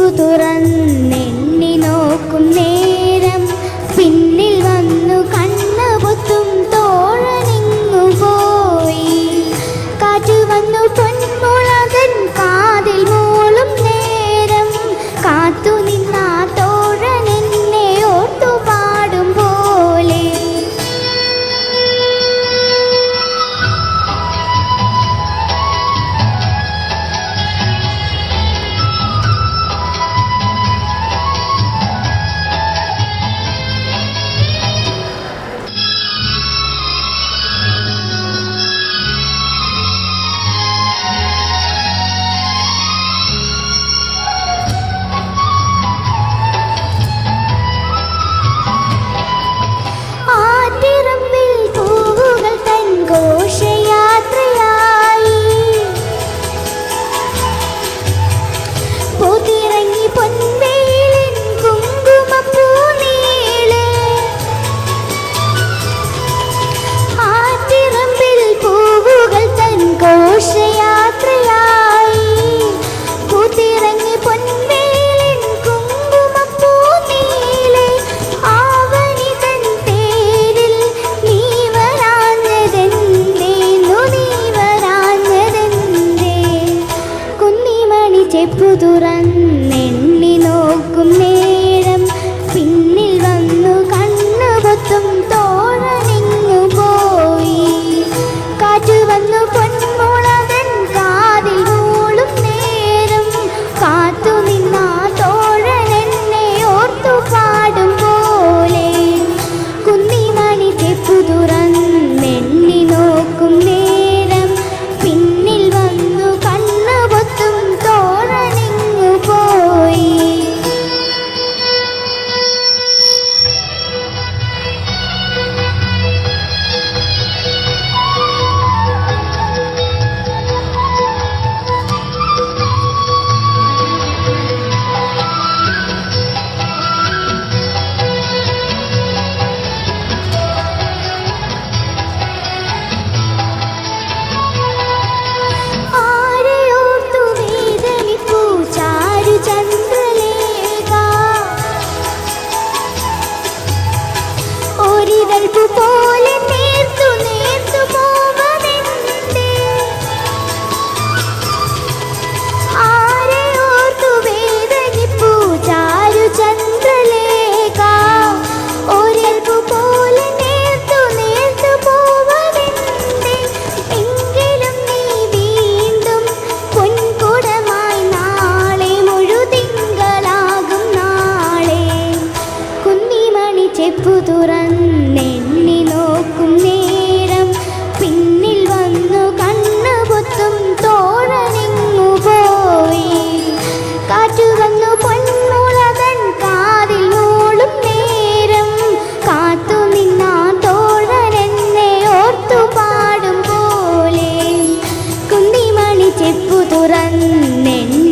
ചെപ്പു തുറന്നെണ്ണി നോക്കും നേരം പിന്നിൽ വന്നു കണ്ണു പൊത്തും തോഴനിങ്ങു പോയി. കാറ്റ് വന്നു പൊന്മുളകൻ കാതിൽ മൂളും നേരം കാത്തു നിന്ന തോഴൻ എന്നെ ഓർത്തു പാടും പോലെ. ചെപ്പു തുറന്നെണ്ണി നോക്കും നേരം പിന്നിൽ വന്നു കണ്ണു പൊത്തും തോഴനിങ്ങു പോയി. കാറ്റ് വന്നു പൊന്മുളകൻ കാതിൽ മൂളും നേരം കാത്തു നിന്ന തോഴൻ എന്നെ ഓർത്തു പാടും പോലെ. കുന്നിമണി ചെപ്പു തുറന്നെണ്ണി നോക്കും നേരം പിന്നിൽ വന്നു കണ്ണു പൊത്തും തോഴനിങ്ങു പോയി. പോലെ നേർത്തു നേർത്തു പോവതെന്തേ ആരെ ഓർത്തു വേദനിപ്പൂ ചാരു ചന്ദ്രലേഖ. ഒരൽപ്പു പോലെ നേർത്തു നേർത്തു പോവതെന്തേ എങ്കിലും നീ വീണ്ടും പൊൻകുടമായി നാളെ മുഴുതിങ്കളാകും നാളെ. കുന്നിമണി ചെപ്പു തുറന്നെണ്ണി നോക്കും നേരം പിന്നിൽ വന്നു കണ്ണു പൊത്തും തോഴനിങ്ങു പോയി. കാറ്റു വന്നു പൊന്മുളകൻ കാതിൽ മൂളും നേരം കാത്തു നിന്ന തോഴൻ എന്നെ ഓർത്തു പാടും പോലെ. കുന്നിമണി ചെപ്പു തുറന്നെണ്ണി